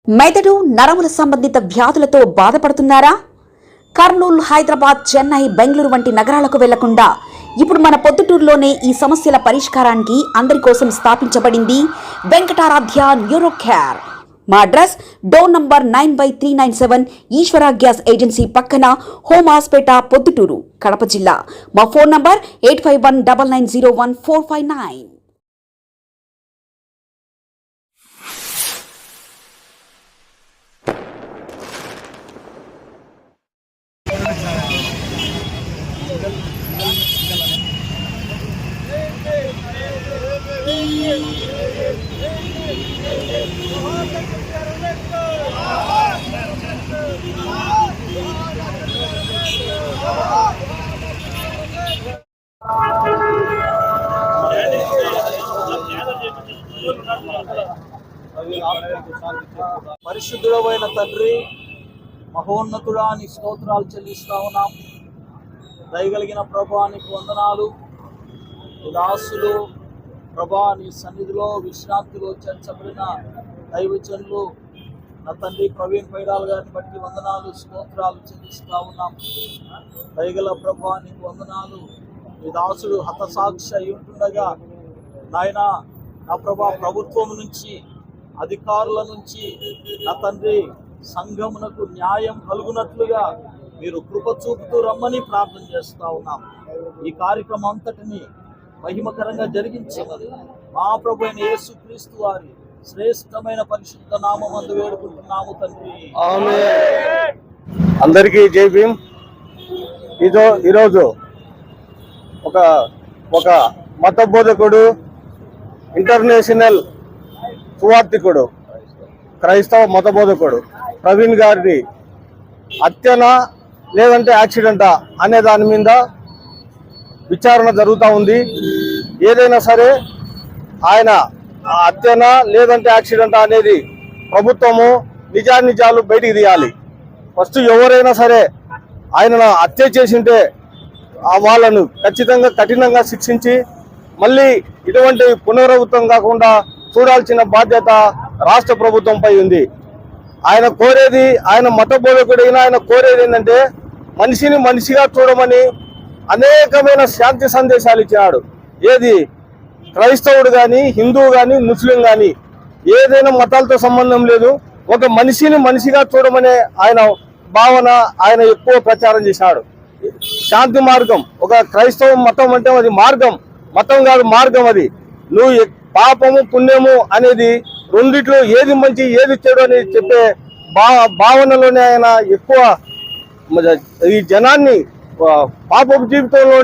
మెదడు నరముల సంబంధిత వ్యాధులతో బాధపడుతున్నారా? కర్నూలు, హైదరాబాద్, చెన్నై, బెంగళూరు వంటి నగరాలకు వెళ్లకుండా ఇప్పుడు మన పొద్దుటూరులోనే ఈ సమస్యల పరిష్కారానికి అందరి కోసం స్థాపించబడింది వెంకటారాధ్య న్యూరో కేర్. మా అడ్రస్ డోర్ నంబర్ 9/397 ఈశ్వర గ్యాస్ ఏజెన్సీ పక్కన, హోమాస్పేట, పొద్దుటూరు, కడప జిల్లా. మా ఫోన్ నంబర్ 8519901459. పరిశుద్ధుడైన తండ్రి, మహోన్నతుడా, నీ స్తోత్రాలు చెల్లిస్తా ఉన్నాం. దయగలిగిన ప్రభా, నీకు వందనాలు. దాసులు ప్రభా, నీ సన్నిధిలో విశ్రాంతిలో చేర్చబడిన దైవజనులు నా తండ్రి ప్రవీణ్ పైడాల్ గారిని బట్టి వందనాలు, స్తోత్రాలు చెల్లిస్తా ఉన్నాం. దయగల ప్రభా, నీకు వందనాలు. నీ దాసుడు హతసాక్షి అయి ఉంటుండగా నాయన, నా ప్రభా, ప్రభుత్వం నుంచి, అధికారుల నుంచి నా తండ్రి సంఘమునకు న్యాయం కలుగునట్లుగా మీరు కృప చూపుతూ రమ్మని ప్రార్థన చేస్తా ఉన్నాం. ఈ కార్యక్రమం అంతటిని మహిమకరంగా జరిగించమని మా ప్రభు అయిన యేసుక్రీస్తు వారి శ్రేష్టమైన పరిశుద్ధ నామమందు వేడుకుంటున్నాము తండ్రి. ఆమేన్. అందరికీ జై భీమ్. ఈరోజు ఒక మత బోధకుడు, ఇంటర్నేషనల్ సువార్థికుడు, క్రైస్తవ మత బోధకుడు ప్రవీణ్ గారిని హత్యనా లేదంటే యాక్సిడెంటా అనే దాని మీద విచారణ జరుగుతూ ఉంది. ఏదైనా సరే ఆయన హత్యనా లేదంటే యాక్సిడెంటా అనేది ప్రభుత్వము నిజాలు బయటికి తీయాలి. ఫస్ట్ ఎవరైనా సరే ఆయన హత్య చేసింటే వాళ్ళను ఖచ్చితంగా కఠినంగా శిక్షించి మళ్ళీ ఇటువంటి పునరావృతం కాకుండా చూడాల్సిన బాధ్యత రాష్ట్ర ప్రభుత్వంపై ఉంది. ఆయన కోరేది, ఆయన మత బోధకుడైనా ఆయన కోరేది ఏంటంటే మనిషిని మనిషిగా చూడమని అనేకమైన శాంతి సందేశాలు ఇచ్చినాడు. ఏది క్రైస్తవుడు కానీ, హిందువు కానీ, ముస్లిం కానీ, ఏదైనా మతాలతో సంబంధం లేదు, ఒక మనిషిని మనిషిగా చూడమనే ఆయన భావన ఆయన ఎక్కువ ప్రచారం చేశాడు. శాంతి మార్గం, ఒక క్రైస్తవ మతం అంటే అది మార్గం, మతం కాదు మార్గం. అది నువ్వు పాపము పుణ్యము అనేది రెండిట్లో ఏది మంచి ఏది చెడు అని చెప్పే భావనలోనే ఆయన ఎక్కువ ఈ జనాన్ని పాపపు జీవితంలో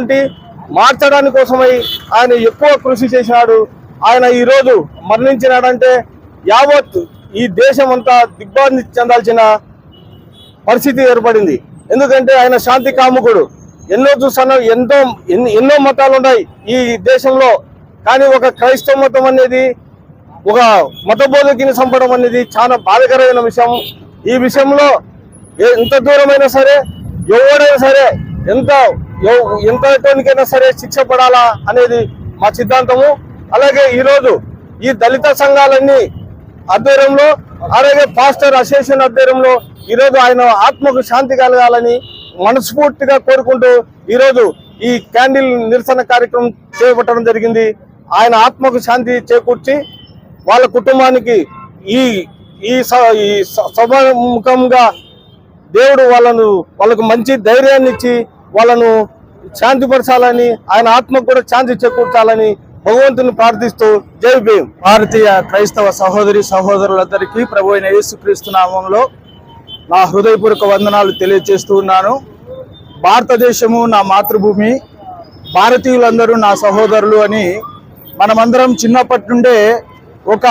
మార్చడానికి కోసమై ఆయన ఎక్కువ కృషి చేసినాడు. ఆయన ఈరోజు మరణించినాడంటే యావత్ ఈ దేశం అంతా దిగ్భ్రాంతి చెందాల్సిన పరిస్థితి ఏర్పడింది. ఎందుకంటే ఆయన శాంతి కాముకుడు. ఎన్నో చూసాను, ఎన్నో మతాలు ఉన్నాయి ఈ దేశంలో, కానీ ఒక క్రైస్తవ మతం అనేది, ఒక మత బోధకుని చంపడం అనేది చాలా బాధాకరమైన విషయం. ఈ విషయంలో ఎంత దూరమైనా సరే, ఎవడైనా సరే, ఎంతకైనా సరే శిక్ష పడాలా అనేది మా సిద్ధాంతము. అలాగే ఈరోజు ఈ దళిత సంఘాలన్నీ ఆధ్వర్యంలో, అలాగే పాస్టర్ అసోసియేషన్ ఆధ్వర్యంలో ఈరోజు ఆయన ఆత్మకు శాంతి కలగాలని మనస్ఫూర్తిగా కోరుకుంటూ ఈరోజు ఈ క్యాండిల్ నిరసన కార్యక్రమం చేపట్టడం జరిగింది. ఆయన ఆత్మకు శాంతి చేకూర్చి వాళ్ళ కుటుంబానికి ఈ సభముఖంగా దేవుడు వాళ్ళకు మంచి ధైర్యాన్ని ఇచ్చి వాళ్ళను శాంతిపరచాలని, ఆయన ఆత్మకు కూడా శాంతి చేకూర్చాలని భగవంతుని ప్రార్థిస్తూ జై భీమ్. భారతీయ క్రైస్తవ సహోదరి సహోదరులందరికీ ప్రభు అయిన యేసుక్రీస్తు నామంలో నా హృదయపూర్వక వందనాలు తెలియజేస్తూ ఉన్నాను. భారతదేశము నా మాతృభూమి, భారతీయులందరూ నా సహోదరులు అని మనమందరం చిన్నప్పటి నుండే ఒక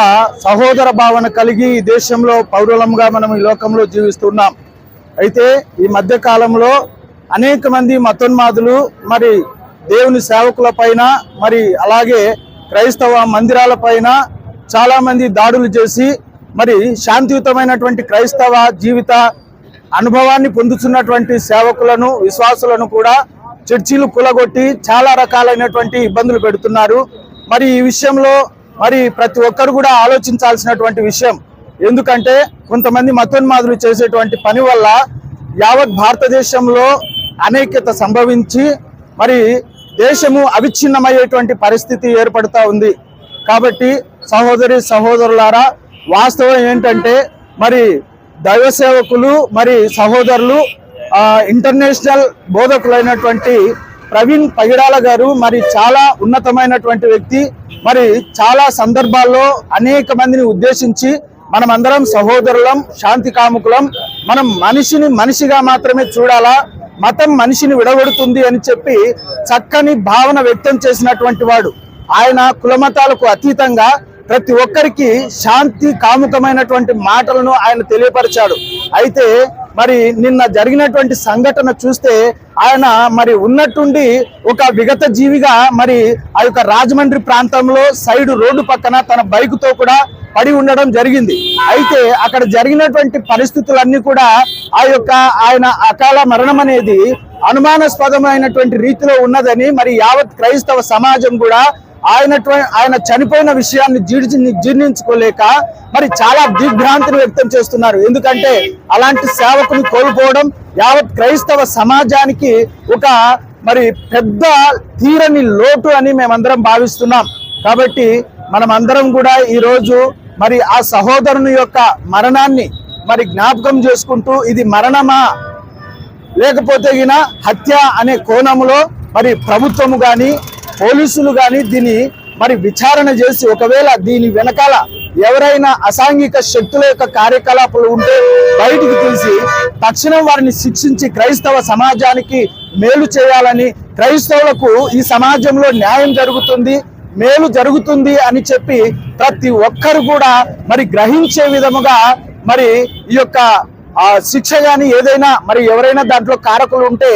సహోదర భావన కలిగి ఈ దేశంలో పౌరులంగా మనం ఈ లోకంలో జీవిస్తున్నాం. అయితే ఈ మధ్య కాలంలో అనేక మంది మతోన్మాదులు మరి దేవుని సేవకుల పైన, మరి అలాగే క్రైస్తవ మందిరాల పైన చాలా మంది దాడులు చేసి మరి శాంతియుతమైనటువంటి క్రైస్తవ జీవిత అనుభవాన్ని పొందుతున్నటువంటి సేవకులను, విశ్వాసులను కూడా చర్చిలు కూలగొట్టి చాలా రకాలైనటువంటి ఇబ్బందులు పెడుతున్నారు. మరి ఈ విషయంలో మరి ప్రతి ఒక్కరు కూడా ఆలోచించాల్సినటువంటి విషయం. ఎందుకంటే కొంతమంది మతోన్మాదులు చేసేటువంటి పని వల్ల యావత్ భారతదేశంలో అనైక్యత సంభవించి మరి దేశము అవిచ్ఛిన్నమయ్యేటువంటి పరిస్థితి ఏర్పడుతూ ఉంది. కాబట్టి సహోదరి సహోదరులారా, వాస్తవం ఏంటంటే మరి దైవ సేవకులు మరి సహోదరులు ఇంటర్నేషనల్ బోధకులైనటువంటి ప్రవీణ్ పగిడాల గారు మరి చాలా ఉన్నతమైనటువంటి వ్యక్తి. మరి చాలా సందర్భాల్లో అనేక మందిని ఉద్దేశించి మనమందరం సహోదరులం, శాంతి కాముకులం, మనం మనిషిని మనిషిగా మాత్రమే చూడాలా, మతం మనిషిని విడగొడుతుంది అని చెప్పి చక్కని భావన వ్యక్తం చేసినటువంటి వాడు. ఆయన కులమతాలకు అతీతంగా ప్రతి ఒక్కరికి శాంతి కాముకమైనటువంటి మాటలను ఆయన తెలియపరిచాడు. అయితే మరి నిన్న జరిగినటువంటి సంఘటన చూస్తే ఆయన మరి ఉన్నట్టుండి ఒక విగత జీవిగా మరి ఆ యొక్క రాజమండ్రి ప్రాంతంలో సైడ్ రోడ్డు పక్కన తన బైకుతో కూడా పడి ఉండడం జరిగింది. అయితే అక్కడ జరిగినటువంటి పరిస్థితులన్నీ కూడా ఆయన అకాల మరణం అనేది అనుమానాస్పదమైనటువంటి రీతిలో ఉన్నదని మరి యావత్ క్రైస్తవ సమాజం కూడా ఆయన చనిపోయిన విషయాన్ని జీర్ణించుకోలేక మరి చాలా దిగ్భ్రాంతిని వ్యక్తం చేస్తున్నారు. ఎందుకంటే అలాంటి సేవకుని కోల్పోవడం యావత్ క్రైస్తవ సమాజానికి ఒక మరి పెద్ద తీరని లోటు అని మేమందరం భావిస్తున్నాం. కాబట్టి మనమందరం కూడా ఈరోజు మరి ఆ సహోదరుని యొక్క మరణాన్ని మరి జ్ఞాపకం చేసుకుంటూ ఇది మరణమా లేకపోతే గిన హత్య అనే కోణంలో మరి ప్రభుత్వము కానీ పోలీసులు కానీ దీన్ని మరి విచారణ చేసి ఒకవేళ దీని వెనకాల ఎవరైనా అసాంఘిక శక్తుల యొక్క కార్యకలాపాలు ఉంటే బయటికి తీసి తక్షణం వారిని శిక్షించి క్రైస్తవ సమాజానికి మేలు చేయాలని, క్రైస్తవులకు ఈ సమాజంలో న్యాయం జరుగుతుంది, మేలు జరుగుతుంది అని చెప్పి ప్రతి ఒక్కరు కూడా మరి గ్రహించే విధముగా మరి ఈ యొక్క శిక్ష కానీ ఏదైనా మరి ఎవరైనా దాంట్లో కారకులు ఉంటే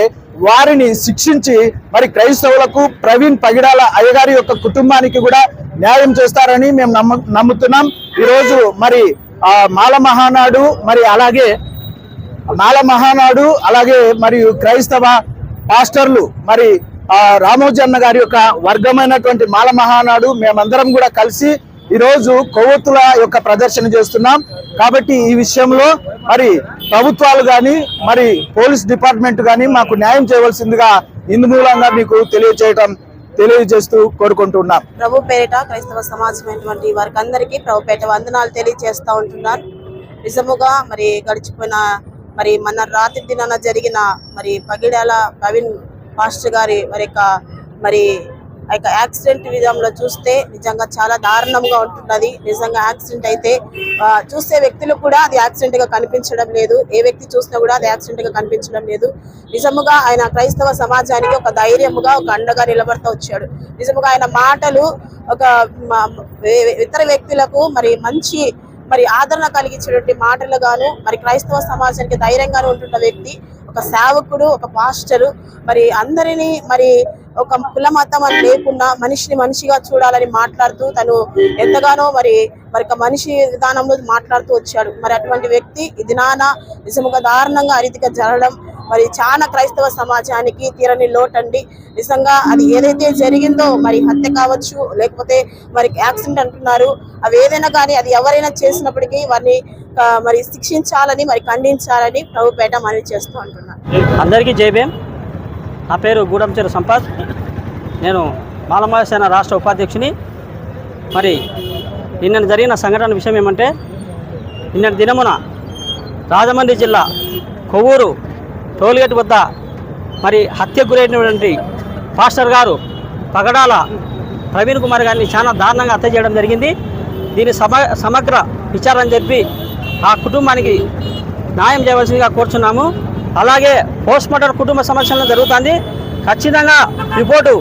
వారిని శిక్షించి మరి క్రైస్తవులకు ప్రవీణ్ పగిడాల అయ్యగారి యొక్క కుటుంబానికి కూడా న్యాయం చేస్తారని మేము నమ్ముతున్నాం. ఈరోజు మరి మాల మహానాడు అలాగే మరియు క్రైస్తవ పాస్టర్లు మరి రామోజీ అన్న గారి యొక్క వర్గమైనటువంటి మాల మహానాడు మేమందరం కూడా కలిసి ఈరోజు కొవ్వొత్తుల యొక్క ప్రదర్శన చేస్తున్నాం. కాబట్టి ఈ విషయంలో మరి ప్రభుత్వాలు కానీ మరి పోలీస్ డిపార్ట్మెంట్ కానీ మాకు న్యాయం చేయవలసిందిగా ఇందు మూలంగా మీకు తెలియజేస్తూ కోరుకుంటున్నాం. ప్రభు పేరిట క్రైస్తవ సమాజమైనటువంటి వారికి అందరికీ ప్రభు పేరిట వందనాలు తెలియజేస్తూ ఉంటున్నారు. నిజముగా మరి గడిచిపోయిన మరి మన రాత్రి దినాన జరిగిన మరి పగిడాల ప్రవీణ్ పాస్టర్ గారి మరి యాక్సిడెంట్ విధంలో చూస్తే నిజంగా చాలా దారుణంగా ఉంటున్నది. నిజంగా యాక్సిడెంట్ అయితే చూసే వ్యక్తులు కూడా అది యాక్సిడెంట్ గా కనిపించడం లేదు. ఏ వ్యక్తి చూసినా కూడా అది యాక్సిడెంట్ గా కనిపించడం లేదు. నిజముగా ఆయన క్రైస్తవ సమాజానికి ఒక ధైర్యముగా, ఒక అండగా నిలబడుతూ వచ్చాడు. నిజముగా ఆయన మాటలు ఒక ఇతర వ్యక్తులకు మరి మంచి మరి ఆదరణ కలిగించేటువంటి మాటలు గాను మరి క్రైస్తవ సమాజానికి ధైర్యంగాను ఉంటున్న వ్యక్తి, ఒక సేవకుడు, ఒక పాస్టరు. మరి అందరినీ మరి ఒక కుల మతం అని లేకుండా మనిషిని మనిషిగా చూడాలని మాట్లాడుతూ తను ఎంతగానో మరి మనిషి విధానంలో మాట్లాడుతూ వచ్చాడు. మరి అటువంటి వ్యక్తి ఈ దినాన నిజంగా దారుణంగా అరీతిగా జరగడం మరి చాలా క్రైస్తవ సమాజానికి తీరని లోటండి. నిజంగా అది ఏదైతే జరిగిందో మరి హత్య కావచ్చు, లేకపోతే మరి యాక్సిడెంట్ అంటున్నారు, అవి ఏదైనా కానీ అది ఎవరైనా చేసినప్పటికీ వారిని మరి శిక్షించాలని మరి ఖండించాలని ప్రభుపేట మనవి చేస్తూ అంటున్నారు. అందరికీ జై భీమ్. నా పేరు గూడంచెరు సంపత్. నేను మాలమాసేన రాష్ట్ర ఉపాధ్యక్షుని. మరి నిన్న జరిగిన సంఘటన విషయం ఏమంటే, నిన్నటి దినమున రాజమండ్రి జిల్లా కొవ్వూరు టోల్గేట్ వద్ద మరి హత్యకు గురైనటువంటి పాస్టర్ గారు పగడాల ప్రవీణ్ కుమార్ గారిని చాలా దారుణంగా హత్య చేయడం జరిగింది. దీని సమగ్ర విచారణ చెప్పి ఆ కుటుంబానికి న్యాయం చేయవలసిందిగా కోరుచున్నాము. అలాగే పోస్ట్మార్టం కుటుంబ సమస్యలను జరుగుతుంది. ఖచ్చితంగా రిపోర్టు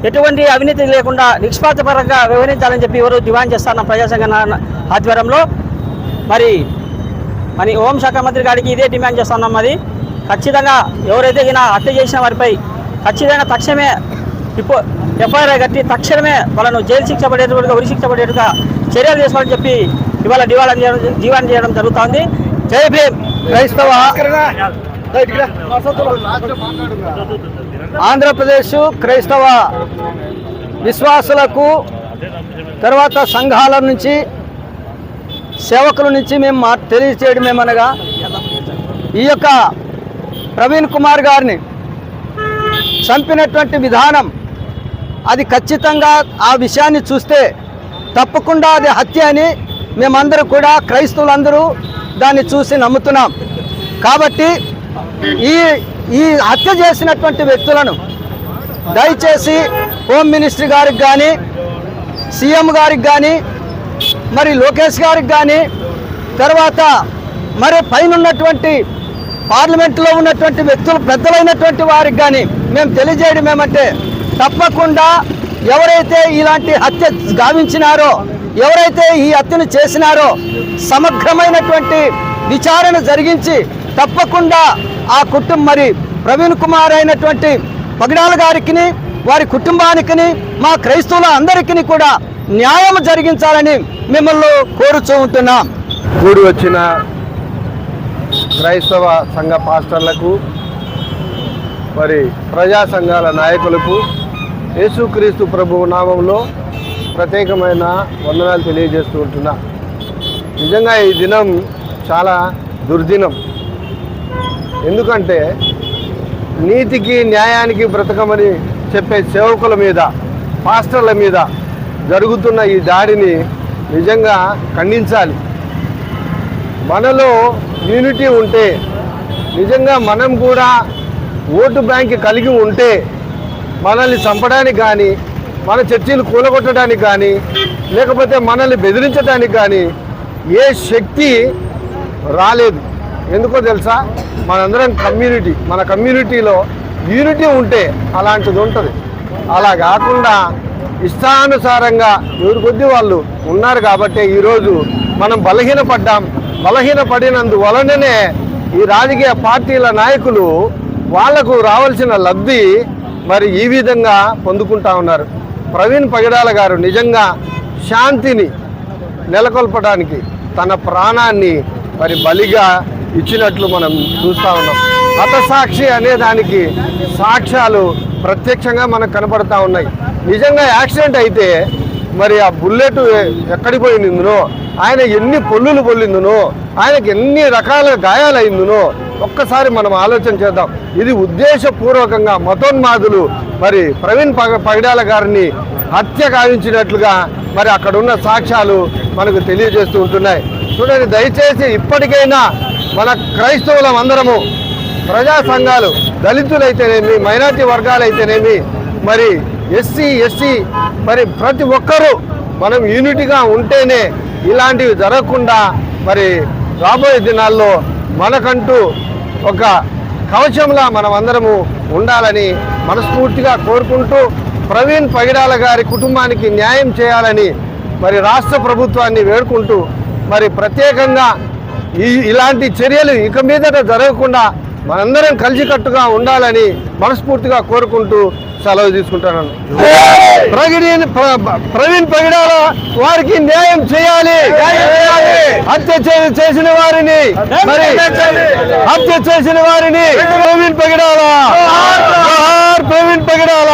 ఎటువంటి అవినీతి లేకుండా నిష్పక్షపాతంగా వ్యవహరించాలని చెప్పి ఎవరు డిమాండ్ చేస్తారన్న ప్రజాసంఘ ఆధ్వర్యంలో మరి హోంశాఖ మంత్రి గారికి ఇదే డిమాండ్ చేస్తున్నాం. అది ఖచ్చితంగా ఎవరైతే హత్య చేసిన వారిపై ఖచ్చితంగా తక్షణమే ఎఫ్ఐఆర్ కట్టి తక్షణమే వాళ్ళను జైలు శిక్ష పడేటట్టుగా, ఉరి శిక్ష పడేట్టుగా చర్యలు తీసుకోవాలని చెప్పి ఇవాళ డిమాండ్ చేయడం జరుగుతోంది. జై భీమ్. క్రైస్తవ ఆంధ్రప్రదేశ్ క్రైస్తవ విశ్వాసులకు తర్వాత సంఘాల నుంచి సేవకుల నుంచి మేము తెలియచేయడం ఏమనగా ఈ యొక్క ప్రవీణ్ కుమార్ గారిని చంపినటువంటి విధానం అది ఖచ్చితంగా ఆ విషయాన్ని చూస్తే తప్పకుండా అది హత్య అని మేమందరూ కూడా క్రైస్తవులందరూ దాన్ని చూసి నమ్ముతున్నాం. కాబట్టి ఈ హత్య చేసినటువంటి వ్యక్తులను దయచేసి హోమ్ మినిస్ట్రీ గారికి కానీ, సీఎం గారికి కానీ, మరి లోకేష్ గారికి కానీ, తర్వాత మరి పైన ఉన్నటువంటి పార్లమెంటులో ఉన్నటువంటి వ్యక్తులు పెద్దలైనటువంటి వారికి కానీ మేము తెలియజేయడం ఏమంటే తప్పకుండా ఎవరైతే ఇలాంటి హత్య గావించినారో, ఎవరైతే ఈ హత్యను చేసినారో సమగ్రమైనటువంటి విచారణ జరిగించి తప్పకుండా ఆ మరి ప్రవీణ్ కుమార్ అయినటువంటి పగడాల గారికి, వారి కుటుంబానికి, మా క్రైస్తవుల అందరికీ కూడా న్యాయం జరిగించాలని మిమ్మల్ని కోరుచూ ఉంటున్నాం. కూడి వచ్చిన క్రైస్తవ సంఘ పాస్టర్లకు, మరి ప్రజా సంఘాల నాయకులకు యేసుక్రీస్తు ప్రభువు నామంలో ప్రత్యేకమైన వందనాలు తెలియజేస్తూ ఉంటున్నా. నిజంగా ఈ దినం చాలా దుర్దినం. ఎందుకంటే నీతికి న్యాయానికి బ్రతకమని చెప్పే సేవకుల మీద, పాస్టర్ల మీద జరుగుతున్న ఈ దాడిని నిజంగా ఖండించాలి. మనలో యూనిటీ ఉంటే, నిజంగా మనం కూడా ఓటు బ్యాంక్ కలిగి ఉంటే మనల్ని చంపడానికి కానీ, మన చర్చీలు కూలగొట్టడానికి కానీ, లేకపోతే మనల్ని బెదిరించడానికి కానీ ఏ శక్తి రాలేదు. ఎందుకో తెలుసా? మనందరం కమ్యూనిటీ, మన కమ్యూనిటీలో యూనిటీ ఉంటే అలాంటిది ఉంటుంది. అలా కాకుండా ఇష్టానుసారంగా ఎవరి కొద్దీ వాళ్ళు ఉన్నారు కాబట్టి ఈరోజు మనం బలహీనపడ్డాం. బలహీనపడినందువలననే ఈ రాజకీయ పార్టీల నాయకులు వాళ్లకు రావాల్సిన లబ్ధి మరి ఈ విధంగా పొందుకుంటా ఉన్నారు. ప్రవీణ్ పగడాల గారు నిజంగా శాంతిని నెలకొల్పడానికి తన ప్రాణాన్ని మరి బలిగా ఇచ్చినట్లు మనం చూస్తూ ఉన్నాం. హతసాక్షి అనే దానికి సాక్ష్యాలు ప్రత్యక్షంగా మనకు కనపడతా ఉన్నాయి. నిజంగా యాక్సిడెంట్ అయితే మరి ఆ బుల్లెట్ ఎక్కడికి పోయిందినో, ఆయన ఎన్ని పొల్లులు పొల్లిందునో, ఆయనకి ఎన్ని రకాల గాయాలైందునో ఒక్కసారి మనం ఆలోచన చేద్దాం. ఇది ఉద్దేశపూర్వకంగా మతోన్మాదులు మరి ప్రవీణ్ పగడాల గారిని హత్య గావించినట్లుగా మరి అక్కడున్న సాక్ష్యాలు మనకు తెలియజేస్తూ ఉంటున్నాయి. చూడండి, దయచేసి ఇప్పటికైనా మన క్రైస్తవులం అందరము, ప్రజా సంఘాలు, దళితులైతేనేమి, మైనార్టీ వర్గాలైతేనేమి, మరి ఎస్సీ ఎస్టీ, మరి ప్రతి ఒక్కరూ మనం యూనిటీగా ఉంటేనే ఇలాంటివి జరగకుండా మరి రాబోయే దినాల్లో మనకంటూ ఒక కవచంలా మనం అందరము ఉండాలని మనస్ఫూర్తిగా కోరుకుంటూ, ప్రవీణ్ పగడాల గారి కుటుంబానికి న్యాయం చేయాలని మరి రాష్ట్ర ప్రభుత్వాన్ని వేడుకుంటూ, మరి ప్రత్యేకంగా ఇలాంటి చర్యలు ఇక మీదట జరగకుండా మనందరం కలిసికట్టుగా ఉండాలని మనస్ఫూర్తిగా కోరుకుంటూ సెలవు తీసుకుంటున్నాను. ప్రవీణ్ పగడాల వారికి న్యాయం చేయాలి. హత్య చేసిన వారిని ప్రవీణ్ పగడాల, ప్రవీణ్ పగడాల.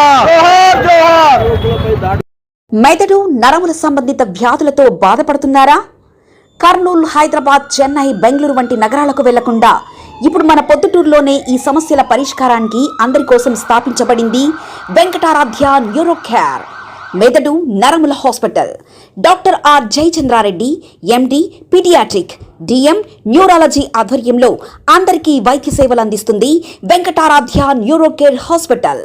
మెదడు నరముల సంబంధిత వ్యాధులతో బాధపడుతున్నారా? కర్నూలు, హైదరాబాద్, చెన్నై, బెంగళూరు వంటి నగరాలకు వెళ్లకుండా ఇప్పుడు మన పొద్దుటూరులోనే ఈ సమస్యల పరిష్కారానికి అందరి కోసం స్థాపించబడింది వెంకటారాధ్య న్యూరో కేర్ మెదడు నరముల hospital. Doctor R Jayachandra Reddy, MD, paediatric, DM, neurology ఆధ్వర్యంలో అందరికీ వైద్య సేవలు అందిస్తుంది వెంకటారాధ్య న్యూరో కేర్ హాస్పిటల్.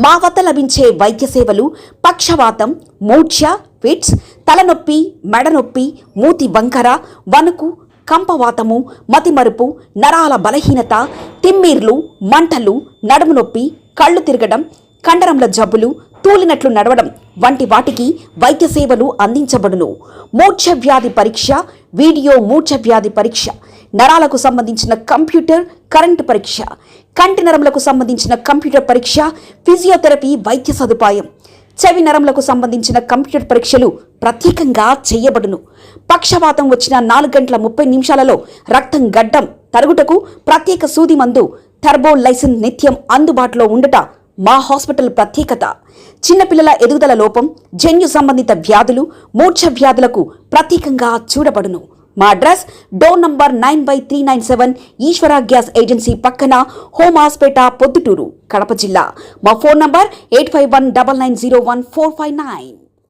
మా వద్ద లభించే వైద్య సేవలు పక్షవాతం, మూర్ఛ, ఫిట్స్, తలనొప్పి, మెడనొప్పి, మూతి వంకర, వణుకు, కంపవాతము, మతిమరుపు, నరాల బలహీనత, తిమ్మిర్లు, మంటలు, నడుము నొప్పి, కళ్ళు తిరగడం, కండరంల జబ్బులు, తూలినట్లు నడవడం వంటి వాటికి వైద్య సేవలు అందించబడును. మూర్ఛ వ్యాధి పరీక్ష, వీడియో మూర్ఛ వ్యాధి పరీక్ష, నరాలకు సంబంధించిన కంప్యూటర్ కరెంటు పరీక్ష, కంటి నరములకు సంబంధించిన కంప్యూటర్ పరీక్ష, ఫిజియోథెరపీ వైద్య సదుపాయం, చెవి నరములకు సంబంధించిన కంప్యూటర్ పరీక్షలు ప్రత్యేకంగా చేయబడును. పక్షవాతం వచ్చిన 4 గంటల 30 నిమిషాలలో రక్తం గడ్డం తరుగుటకు ప్రత్యేక సూది మందు థర్బోలైసిన్ నిత్యం అందుబాటులో ఉండుట మా హాస్పిటల్ ప్రత్యేకత. చిన్నపిల్లల ఎదుగుదల లోపం, జన్యు సంబంధిత వ్యాధులు, మూర్ఛ వ్యాధులకు ప్రత్యేకంగా చూడబడును. మా అడ్రస్ డోర్ నంబర్ 9/397 ఈశ్వర గ్యాస్ ఏజెన్సీ పక్కన హోమాస్పేట, పొద్దుటూరు, కడప జిల్లా. మా ఫోన్ నంబర్ 8519901459.